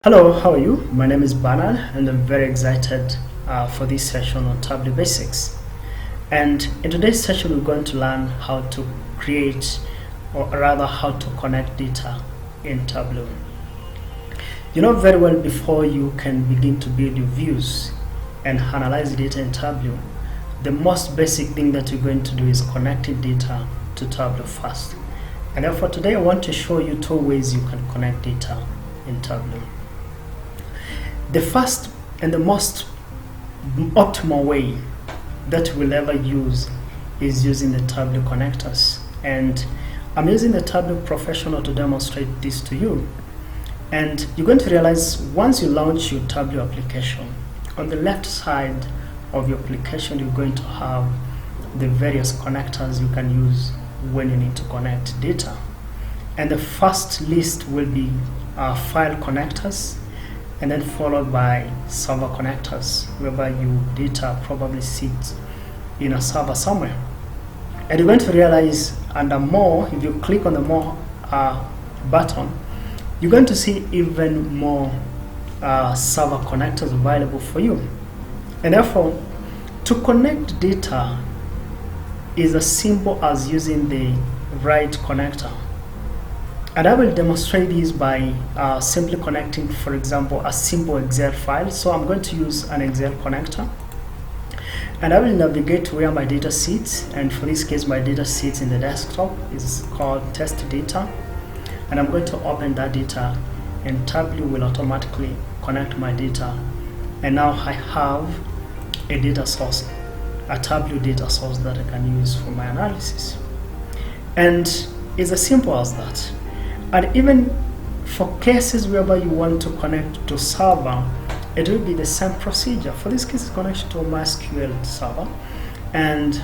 Hello, how are you? My name is Bernard and I'm very excited for this session on Tableau Basics. And in today's session, we're going to learn how to create, or rather how to connect data in Tableau. You know very well, before you can begin to build your views and analyze data in Tableau, the most basic thing that you're going to do is connecting data to Tableau first. And therefore today I want to show you two ways you can connect data in Tableau. The first and the most optimal way that we'll ever use is using the Tableau connectors. And I'm using the Tableau Professional to demonstrate this to you. And you're going to realize once you launch your Tableau application, on the left side of your application, you're going to have the various connectors you can use when you need to connect data. And the first list will be file connectors, and then followed by server connectors, whereby your data probably sits in a server somewhere. And you're going to realize under more, if you click on the more button, you're going to see even more server connectors available for you. And therefore, to connect data is as simple as using the right connector. And I will demonstrate this by simply connecting, for example, a simple Excel file. So I'm going to use an Excel connector. And I will navigate to where my data sits. And for this case, my data sits in the desktop. It's called test data. And I'm going to open that data, and Tableau will automatically connect my data. And now I have a data source, a Tableau data source that I can use for my analysis. And it's as simple as that. And even for cases whereby you want to connect to server, it will be the same procedure. For this case, it's connection to a MySQL server. And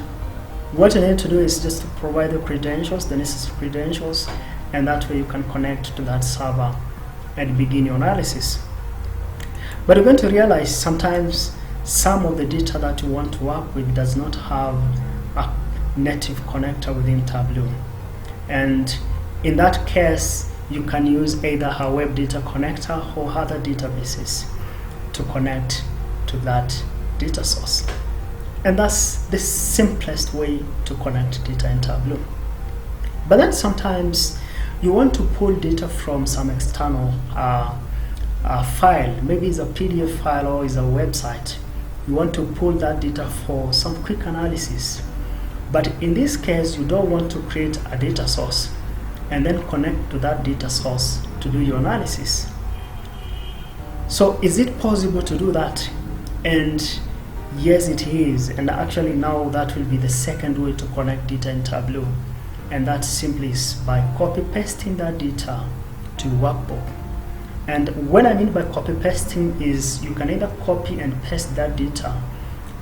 what you need to do is just to provide the credentials, the necessary credentials, and that way you can connect to that server and begin your analysis. But you're going to realize sometimes some of the data that you want to work with does not have a native connector within Tableau. And in that case, you can use either a web data connector or other databases to connect to that data source. And that's the simplest way to connect data in Tableau. But then sometimes you want to pull data from some external file. Maybe it's a PDF file or it's a website. You want to pull that data for some quick analysis. But in this case, you don't want to create a data source and then connect to that data source to do your analysis. So is it possible to do that? And yes, it is. And actually now that will be the second way to connect data in Tableau. And that simply is by copy pasting that data to your workbook. And what I mean by copy pasting is you can either copy and paste that data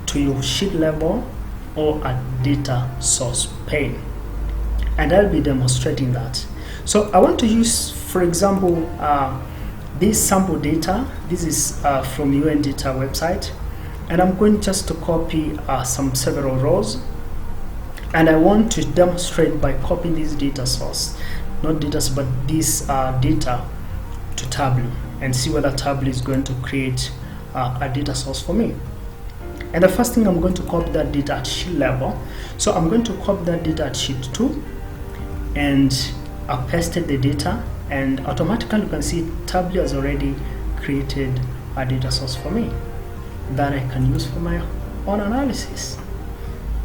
to your sheet level or a data source pane. And I'll be demonstrating that. So I want to use, for example, this sample data. This is from UN Data website, and I'm going just to copy several rows, and I want to demonstrate by copying this data source, not data, but this data to Tableau, and see whether Tableau is going to create a data source for me. And the first thing, I'm going to copy that data at sheet level. So I'm going to copy that data at sheet 2, and I pasted the data, and automatically you can see Tableau has already created a data source for me that I can use for my own analysis.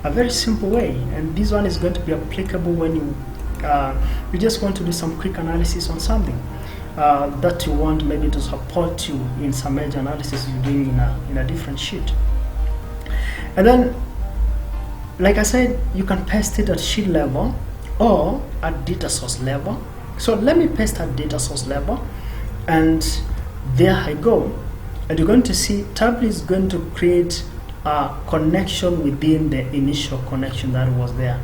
A very simple way, and this one is going to be applicable when you just want to do some quick analysis on something that you want maybe to support you in some major analysis you're doing in a different sheet. And then, like I said, you can paste it at sheet level or at data source level. So let me paste at data source level, and there I go. And you're going to see Tableau is going to create a connection within the initial connection that was there.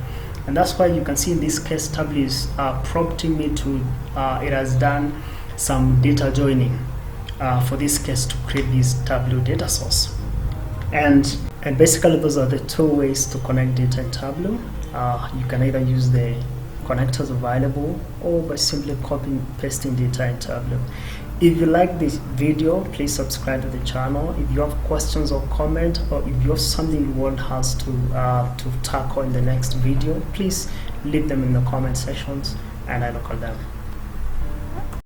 And that's why you can see in this case Tableau is prompting me to, it has done some data joining for this case to create this Tableau data source. And basically those are the two ways to connect data in Tableau. You can either use the connectors available or by simply copying pasting data in Tableau. If you like this video, please subscribe to the channel. If you have questions or comment, or if you have something you want us to tackle in the next video, please leave them in the comment sections and I look at them.